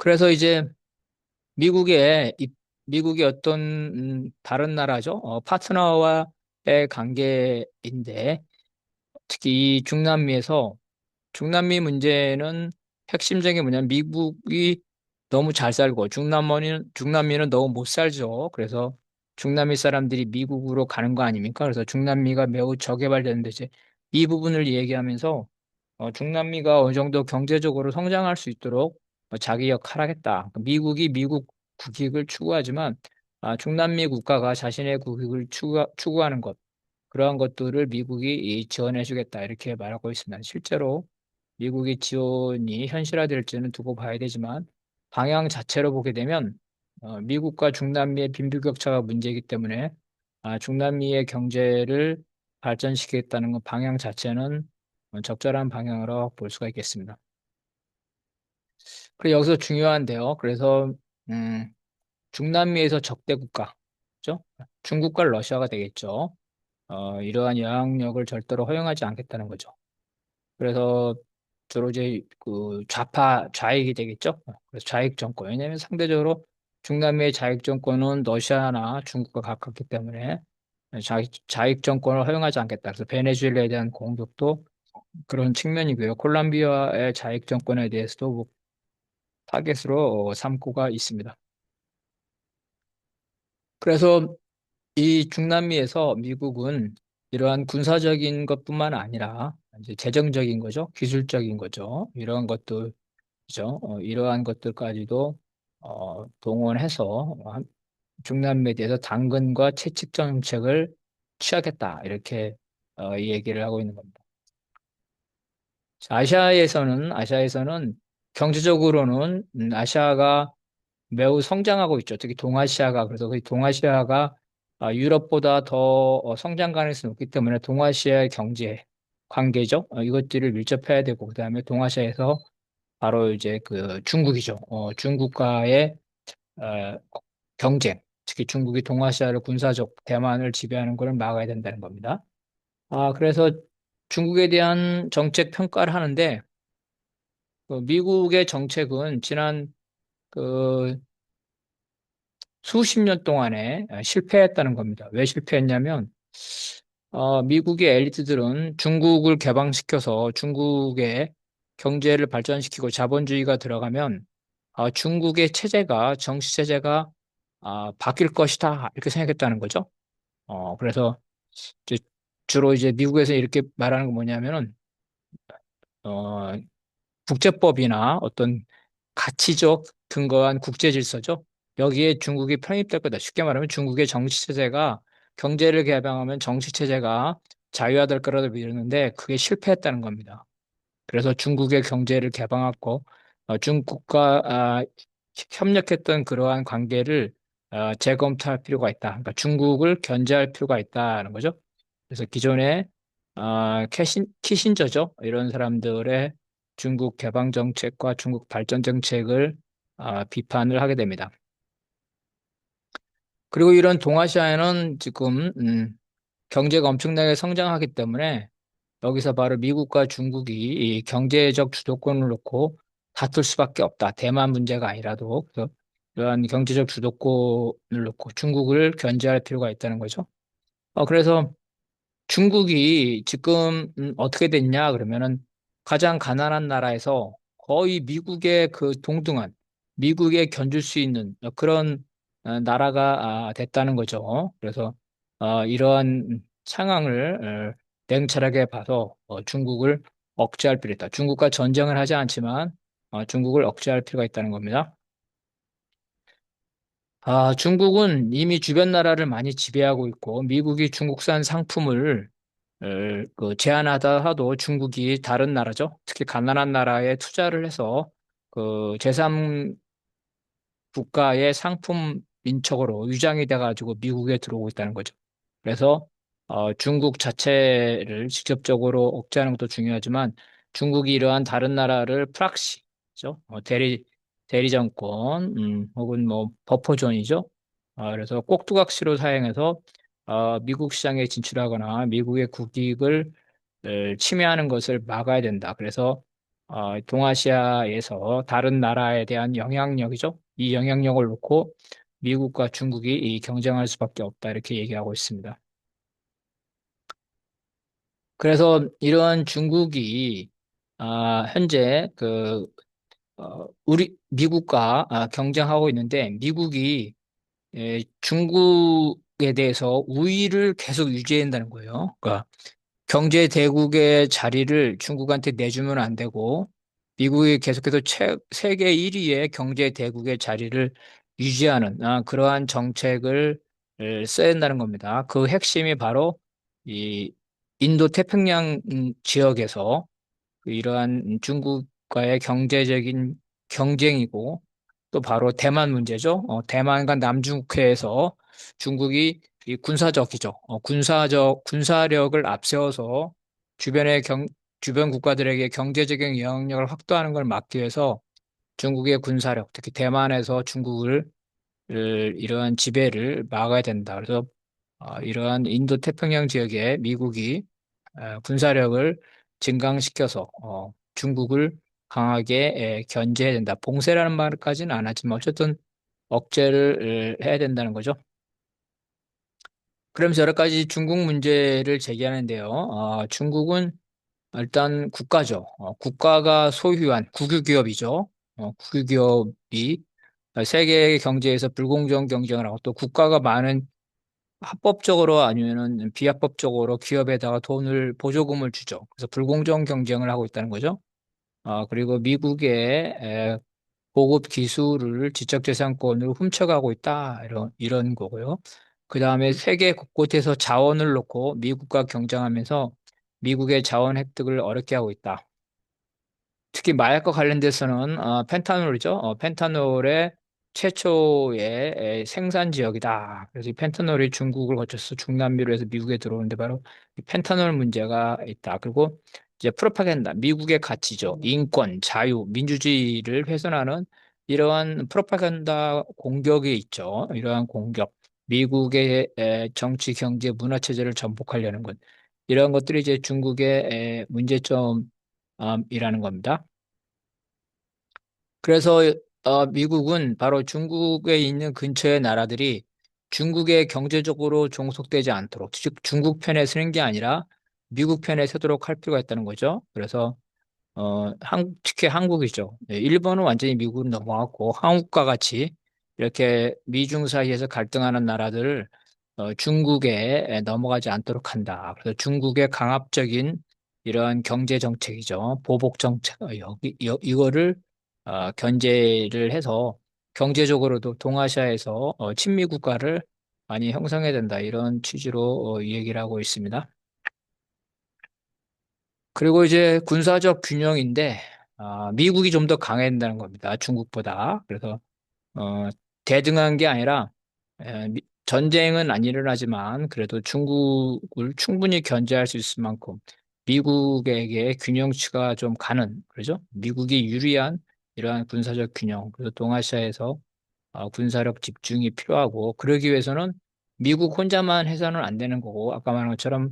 그래서 이제 미국의 미국이 어떤 다른 나라죠. 파트너와의 관계인데 특히 이 중남미 문제는 핵심적인 게 뭐냐면 미국이 너무 잘 살고 중남미는 너무 못 살죠. 그래서 중남미 사람들이 미국으로 가는 거 아닙니까? 그래서 중남미가 매우 저개발되는데 이제 이 부분을 얘기하면서 중남미가 어느 정도 경제적으로 성장할 수 있도록 자기 역할 하겠다. 미국이 미국 국익을 추구하지만 중남미 국가가 자신의 국익을 추구하는 것, 그러한 것들을 미국이 지원해 주겠다. 이렇게 말하고 있습니다. 실제로 미국의 지원이 현실화될지는 두고 봐야 되지만 방향 자체로 보게 되면 미국과 중남미의 빈부격차가 문제이기 때문에 중남미의 경제를 발전시키겠다는 것 방향 자체는 적절한 방향으로 볼 수가 있겠습니다. 그리고 여기서 중요한데요. 그래서 음, 중남미에서 적대 국가, 그죠? 중국과 러시아가 되겠죠. 이러한 영향력을 절대로 허용하지 않겠다는 거죠. 그래서 주로 이제 그 좌익이 되겠죠. 그래서 좌익 정권. 왜냐하면 상대적으로 중남미의 좌익 정권은 러시아나 중국과 가깝기 때문에 좌익 정권을 허용하지 않겠다. 그래서 베네수엘라에 대한 공격도 그런 측면이고요. 콜롬비아의 좌익 정권에 대해서도 뭐 타겟으로 삼고가 있습니다. 그래서 이 중남미에서 미국은 이러한 군사적인 것뿐만 아니라 이제 재정적인 거죠, 기술적인 거죠, 이러한 것들, 그죠? 이러한 것들까지도 동원해서 중남미에 대해서 당근과 채찍 정책을 취하겠다 이렇게 이 얘기를 하고 있는 겁니다. 자, 아시아에서는 경제적으로는 아시아가 매우 성장하고 있죠. 특히 동아시아가. 그래서 그 동아시아가 유럽보다 더 성장 가능성이 높기 때문에 동아시아의 경제 관계죠. 이것들을 밀접해야 되고 그다음에 동아시아에서 바로 이제 그 중국이죠. 중국과의 어, 경쟁, 특히 중국이 동아시아를 군사적 대만을 지배하는 것을 막아야 된다는 겁니다. 그래서 중국에 대한 정책 평가를 하는데 그 미국의 정책은 지난 그 수십 년 동안에 실패했다는 겁니다. 왜 실패했냐면, 미국의 엘리트들은 중국을 개방시켜서 중국의 경제를 발전시키고 자본주의가 들어가면, 중국의 정치 체제가, 바뀔 것이다. 이렇게 생각했다는 거죠. 그래서 이제 주로 이제 미국에서 이렇게 말하는 건 뭐냐면은, 어, 국제법이나 어떤 가치적 근거한 국제 질서죠. 여기에 중국이 편입될 거다. 쉽게 말하면 중국의 정치 체제가 경제를 개방하면 정치 체제가 자유화될 거라고 믿었는데 그게 실패했다는 겁니다. 그래서 중국의 경제를 개방하고 중국과 협력했던 그러한 관계를 재검토할 필요가 있다. 그러니까 중국을 견제할 필요가 있다는 거죠. 그래서 기존에 키신저죠. 이런 사람들의 중국 개방 정책과 중국 발전 정책을 비판을 하게 됩니다. 그리고 이런 동아시아에는 지금 경제가 엄청나게 성장하기 때문에 여기서 바로 미국과 중국이 이 경제적 주도권을 놓고 다툴 수밖에 없다. 대만 문제가 아니라도 그래서 이러한 경제적 주도권을 놓고 중국을 견제할 필요가 있다는 거죠. 그래서 중국이 지금 어떻게 됐냐 그러면은 가장 가난한 나라에서 거의 미국의 그 동등한 미국에 견줄 수 있는 그런 나라가 됐다는 거죠. 그래서 이러한 상황을 냉철하게 봐서 중국을 억제할 필요 있다. 중국과 전쟁을 하지 않지만 중국을 억제할 필요가 있다는 겁니다. 중국은 이미 주변 나라를 많이 지배하고 있고 미국이 중국산 상품을 제한하다 하도 중국이 다른 나라죠. 특히 가난한 나라에 투자를 해서 그 제3 국가의 상품 인척으로 위장이 돼가지고 미국에 들어오고 있다는 거죠. 그래서 중국 자체를 직접적으로 억제하는 것도 중요하지만 중국이 이러한 다른 나라를 프락시, 죠? 대리 정권, 혹은 뭐 버퍼존이죠. 그래서 꼭두각시로 사용해서 미국 시장에 진출하거나 미국의 국익을 침해하는 것을 막아야 된다. 그래서 동아시아에서 다른 나라에 대한 영향력이죠. 이 영향력을 놓고 미국과 중국이 이 경쟁할 수밖에 없다. 이렇게 얘기하고 있습니다. 그래서 이런 중국이 현재 우리 미국과 경쟁하고 있는데 미국이 중국에 대해서 우위를 계속 유지해야 한다는 거예요. 그러니까 경제 대국의 자리를 중국한테 내주면 안 되고 미국이 계속해서 세계 1위의 경제 대국의 자리를 유지하는 그러한 정책을 써야 한다는 겁니다. 그 핵심이 바로 이 인도 태평양 지역에서 이러한 중국과의 경제적인 경쟁이고 또 바로 대만 문제죠. 대만과 남중국해에서 중국이 이 군사적이죠. 군사력을 앞세워서 주변의 주변 국가들에게 경제적인 영향력을 확대하는 걸 막기 위해서 중국의 군사력, 특히 대만에서 중국을 이러한 지배를 막아야 된다. 그래서 이러한 인도 태평양 지역에 미국이 군사력을 증강시켜서 중국을 강하게 견제해야 된다. 봉쇄라는 말까지는 안 하지만 어쨌든 억제를 해야 된다는 거죠. 그러면서 여러 가지 중국 문제를 제기하는데요. 중국은 일단 국가죠. 국가가 소유한 국유기업이죠. 국유기업이 세계 경제에서 불공정 경쟁을 하고 또 국가가 많은 합법적으로 아니면은 비합법적으로 기업에다가 돈을 보조금을 주죠. 그래서 불공정 경쟁을 하고 있다는 거죠. 그리고 미국의 고급 기술을 지적재산권으로 훔쳐가고 있다. 이런 거고요. 그 다음에 세계 곳곳에서 자원을 놓고 미국과 경쟁하면서 미국의 자원 획득을 어렵게 하고 있다. 특히 마약과 관련돼서는 펜타놀이죠. 펜타놀의 최초의 생산 지역이다. 그래서 이 펜타놀이 중국을 거쳐서 중남미로 해서 미국에 들어오는데 바로 이 펜타놀 문제가 있다. 그리고 이제 프로파간다, 미국의 가치죠. 인권, 자유, 민주주의를 훼손하는 이러한 프로파간다 공격이 있죠. 이러한 공격, 미국의 정치, 경제, 문화 체제를 전복하려는 것. 이러한 것들이 이제 중국의 문제점 이라는 겁니다. 그래서 미국은 바로 중국에 있는 근처의 나라들이 중국에 경제적으로 종속되지 않도록, 즉 중국 편에 서는 게 아니라 미국 편에 서도록 할 필요가 있다는 거죠. 그래서 특히 한국이죠. 네, 일본은 완전히 미국으로 넘어갔고 한국과 같이 이렇게 미중 사이에서 갈등하는 나라들을 중국에 넘어가지 않도록 한다. 그래서 중국의 강압적인 이러한 경제 정책이죠. 보복 정책, 이거를 견제를 해서 경제적으로도 동아시아에서 친미 국가를 많이 형성해야 된다. 이런 취지로 얘기를 하고 있습니다. 그리고 이제 군사적 균형인데, 미국이 좀 더 강해야 된다는 겁니다. 중국보다. 그래서, 대등한 게 아니라, 전쟁은 안 일어나지만, 그래도 중국을 충분히 견제할 수 있을 만큼, 미국에게 균형치가 좀 가는, 그러죠? 미국이 유리한 이러한 군사적 균형, 그래서 동아시아에서 군사력 집중이 필요하고, 그러기 위해서는 미국 혼자만 해서는 안 되는 거고, 아까 말한 것처럼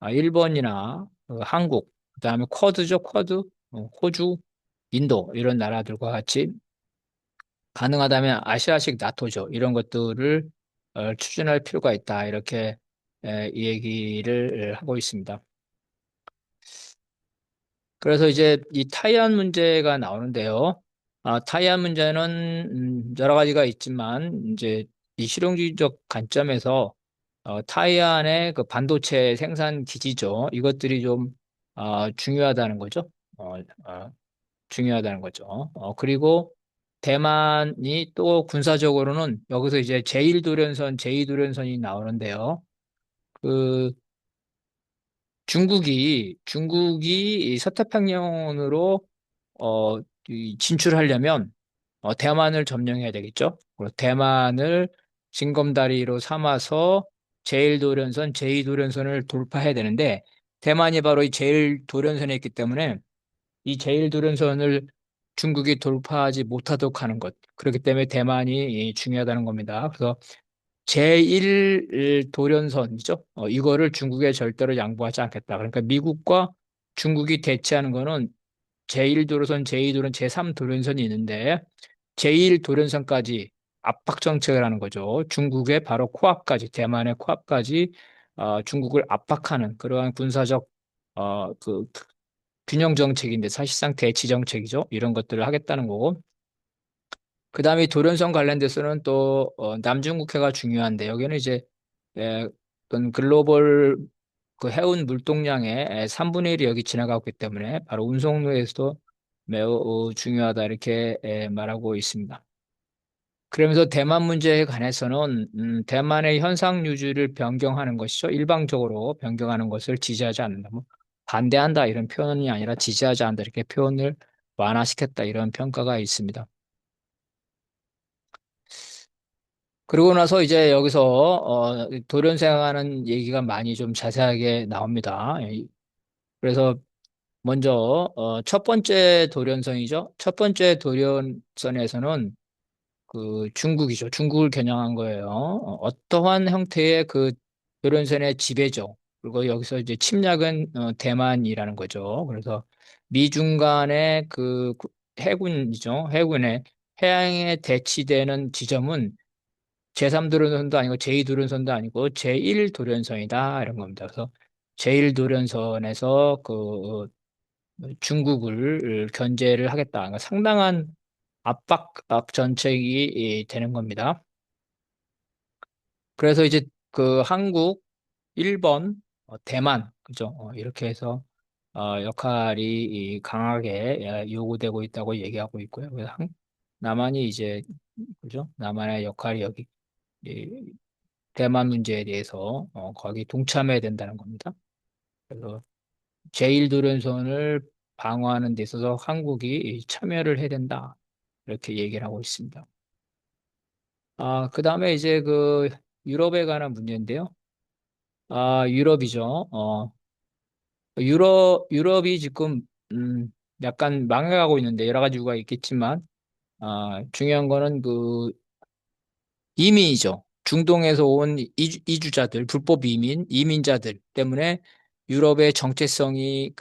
일본이나 한국, 그다음에 쿼드죠, 쿼드, 호주, 인도 이런 나라들과 같이 가능하다면 아시아식 나토죠. 이런 것들을 추진할 필요가 있다. 이렇게 이 얘기를 하고 있습니다. 그래서 이제 이 타이완 문제가 나오는데요. 타이완 문제는 여러 가지가 있지만 이제 이 실용주의적 관점에서 타이완의 그 반도체 생산 기지죠. 이것들이 좀 중요하다는 거죠. 어, 어, 중요하다는 거죠. 그리고 대만이 또 군사적으로는 여기서 이제 제1도련선, 제2도련선이 나오는데요. 그 중국이 이 서태평양으로 이 진출하려면 대만을 점령해야 되겠죠. 그리고 대만을 징검다리로 삼아서 제1도련선, 제2도련선을 돌파해야 되는데 대만이 바로 이 제1도련선에 있기 때문에 이 제1도련선을 중국이 돌파하지 못하도록 하는 것. 그렇기 때문에 대만이 중요하다는 겁니다. 그래서 제1도련선이죠. 이거를 중국에 절대로 양보하지 않겠다. 그러니까 미국과 중국이 대치하는 거는 제1도로선, 제2도로선, 제3도련선이 있는데 제1도련선까지 압박 정책을 하는 거죠. 중국의 바로 코앞까지, 대만의 코앞까지 중국을 압박하는 그러한 군사적 그 균형 정책인데 사실상 대치 정책이죠. 이런 것들을 하겠다는 거고. 그다음에 도련성 관련돼서는 또 남중국해가 중요한데 여기는 이제 어떤 글로벌 그 해운 물동량의 3분의 1이 여기 지나가고 있기 때문에 바로 운송로에서도 매우 중요하다 이렇게 말하고 있습니다. 그러면서 대만 문제에 관해서는 대만의 현상 유지를 변경하는 것이죠. 일방적으로 변경하는 것을 지지하지 않는다. 뭐 반대한다 이런 표현이 아니라 지지하지 않는다 이렇게 표현을 완화시켰다 이런 평가가 있습니다. 그러고 나서 이제 여기서 도련생하는 얘기가 많이 좀 자세하게 나옵니다. 그래서 먼저 첫 번째 도련성이죠. 첫 번째 도련선에서는 그 중국이죠. 중국을 겨냥한 거예요. 어떠한 형태의 그 도련선의 지배죠. 그리고 여기서 이제 침략은 대만이라는 거죠. 그래서 미중 간의 그 해군이죠. 해군의 해양에 대치되는 지점은 제3도련선도 아니고 제2도련선도 아니고 제1도련선이다 이런 겁니다. 그래서 제1도련선에서 그 중국을 견제를 하겠다. 그러니까 상당한 압박 정책이 되는 겁니다. 그래서 이제 그 한국, 일본, 대만, 그죠? 이렇게 해서 역할이 이 강하게 요구되고 있다고 얘기하고 있고요. 그래서 남한이 이제 그죠? 남한의 역할이 여기 이 대만 문제에 대해서 거기 동참해야 된다는 겁니다. 그래서 제1도련선을 방어하는 데 있어서 한국이 참여를 해야 된다. 이렇게 얘기를 하고 있습니다. 그다음에 이제 그 유럽에 관한 문제인데요. 유럽이죠. 유럽이 지금 약간 망해가고 있는데 여러 가지 이유가 있겠지만 중요한 거는 그 이민이죠. 중동에서 온 이주자들, 불법 이민자들 때문에 유럽의 정체성이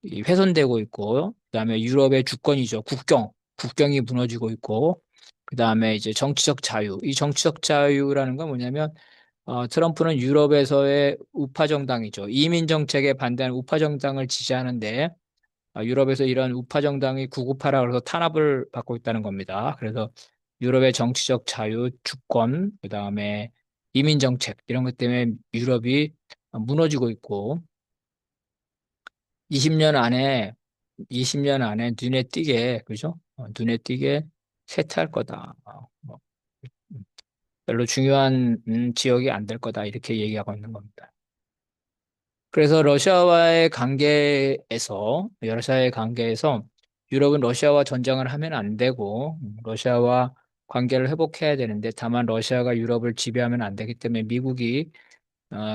훼손되고 있고, 그다음에 유럽의 주권이죠. 국경이 무너지고 있고, 그다음에 이제 정치적 자유. 이 정치적 자유라는 건 뭐냐면, 트럼프는 유럽에서의 우파 정당이죠. 이민 정책에 반대하는 우파 정당을 지지하는데, 유럽에서 이런 우파 정당이 구구파라 그래서 탄압을 받고 있다는 겁니다. 그래서 유럽의 정치적 자유, 주권, 그다음에 이민 정책 이런 것 때문에 유럽이 무너지고 있고 20년 안에 20년 안에 눈에 띄게 그죠? 눈에 띄게 쇠퇴할 거다. 뭐, 별로 중요한 지역이 안 될 거다 이렇게 얘기하고 있는 겁니다. 그래서 러시아와의 관계에서 유럽은 러시아와 전쟁을 하면 안 되고 러시아와 관계를 회복해야 되는데 다만 러시아가 유럽을 지배하면 안 되기 때문에 미국이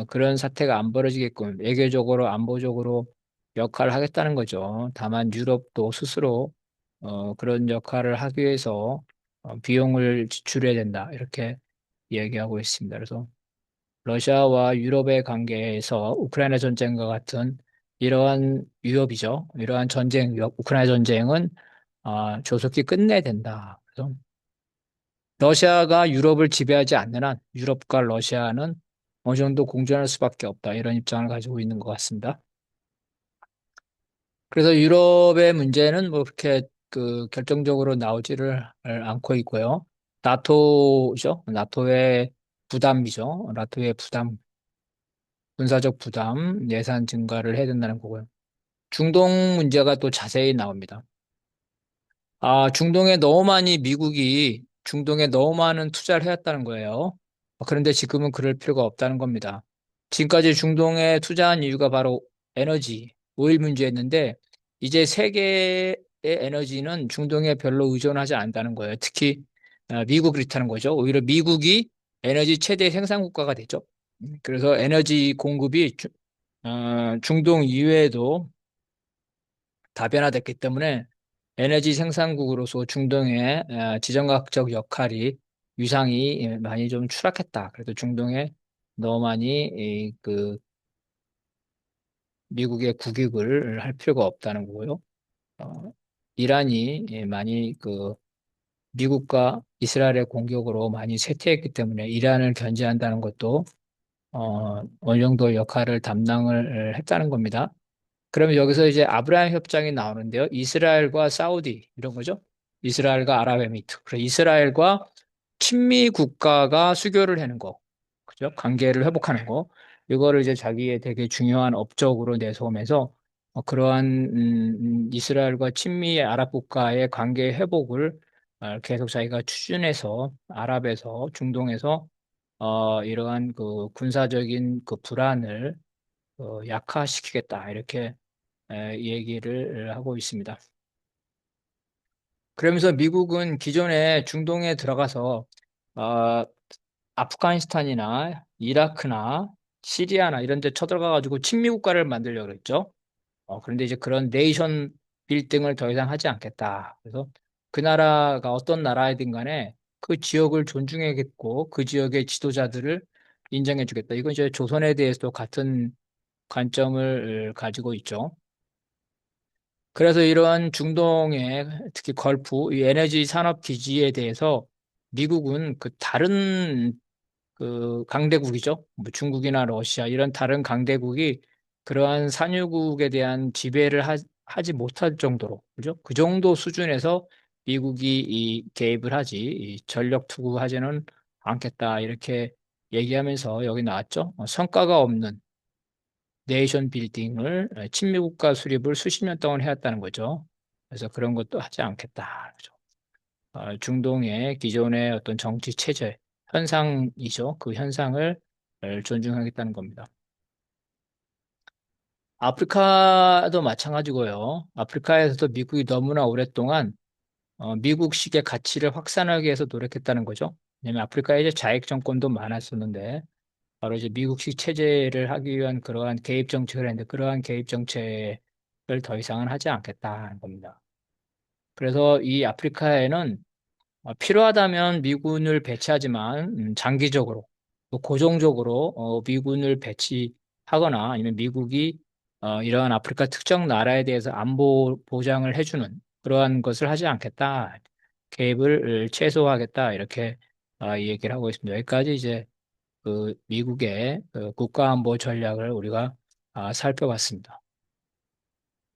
그런 사태가 안 벌어지게끔 외교적으로 안보적으로 역할을 하겠다는 거죠. 다만 유럽도 스스로 그런 역할을 하기 위해서 비용을 지출해야 된다 이렇게 얘기하고 있습니다. 그래서 러시아와 유럽의 관계에서 우크라이나 전쟁과 같은 이러한 위협이죠. 이러한 전쟁 위협, 우크라이나 전쟁은 조속히 끝내야 된다. 그래서 러시아가 유럽을 지배하지 않는 한 유럽과 러시아는 어느 정도 공존할 수밖에 없다. 이런 입장을 가지고 있는 것 같습니다. 그래서 유럽의 문제는 뭐 그렇게 그 결정적으로 나오지를 않고 있고요. 나토죠. 나토의 부담이죠. 나토의 부담 군사적 부담, 예산 증가를 해야 된다는 거고요. 중동 문제가 또 자세히 나옵니다. 미국이 중동에 너무 많은 투자를 해왔다는 거예요. 그런데 지금은 그럴 필요가 없다는 겁니다. 지금까지 중동에 투자한 이유가 바로 오일 문제였는데, 이제 세계의 에너지는 중동에 별로 의존하지 않는다는 거예요. 특히 미국이 그렇다는 거죠. 오히려 미국이 에너지 최대 생산국가가 되죠. 그래서 에너지 공급이 중동 이외에도 다변화됐기 때문에 에너지 생산국으로서 중동의 지정학적 역할이 위상이 많이 좀 추락했다. 그래도 중동에 너무 많이 그 미국의 국익을 할 필요가 없다는 거고요. 어, 이란이 많이 미국과 이스라엘의 공격으로 많이 쇠퇴했기 때문에 이란을 견제한다는 것도 어느 정도 역할을 담당을 했다는 겁니다. 그러면 여기서 이제 아브라함 협정이 나오는데요. 이스라엘과 사우디 이런 거죠. 이스라엘과 아랍에미리트. 그래서 이스라엘과 친미 국가가 수교를 하는 거. 그죠? 관계를 회복하는 거. 이거를 이제 자기의 되게 중요한 업적으로 내세우면서 그러한 이스라엘과 친미 아랍 국가의 관계 회복을 계속 자기가 추진해서 아랍에서 중동에서 이러한 그 군사적인 그 불안을 약화시키겠다 이렇게 얘기를 하고 있습니다. 그러면서 미국은 기존에 중동에 들어가서 어, 아프가니스탄이나 이라크나 시리아나 이런 데 쳐들어가가지고 친미 국가를 만들려고 그랬죠. 그런데 이제 그런 네이션 빌딩을 더 이상 하지 않겠다. 그래서 그 나라가 어떤 나라이든 간에 그 지역을 존중해야겠고 그 지역의 지도자들을 인정해주겠다. 이건 이제 조선에 대해서도 같은 관점을 가지고 있죠. 그래서 이러한 중동의 특히 걸프, 이 에너지 산업 기지에 대해서 미국은 그 다른 그 강대국이죠. 뭐 중국이나 러시아 이런 다른 강대국이 그러한 산유국에 대한 지배를 지 못할 정도로, 그죠? 그 정도 수준에서 미국이 이 개입을 하지, 이 전력 투구하지는 않겠다. 이렇게 얘기하면서 여기 나왔죠. 성과가 없는 네이션 빌딩을 친미국가 수립을 수십 년 동안 해왔다는 거죠. 그래서 그런 것도 하지 않겠다. 그죠? 중동의 기존의 어떤 정치 체제 현상이죠. 그 현상을 존중하겠다는 겁니다. 아프리카도 마찬가지고요. 아프리카에서도 미국이 너무나 오랫동안 미국식의 가치를 확산하기 위해서 노력했다는 거죠. 왜냐하면 아프리카에 이제 좌익 정권도 많았었는데 바로 이제 미국식 체제를 하기 위한 그러한 개입 정책을 했는데 그러한 개입 정책을 더 이상은 하지 않겠다는 겁니다. 그래서 이 아프리카에는 필요하다면 미군을 배치하지만 장기적으로 또 고정적으로 미군을 배치하거나 아니면 미국이 이러한 아프리카 특정 나라에 대해서 안보 보장을 해주는 그러한 것을 하지 않겠다. 개입을 최소화하겠다. 이렇게 얘기를 하고 있습니다. 여기까지 이제 그 미국의 그 국가안보 전략을 우리가 살펴봤습니다.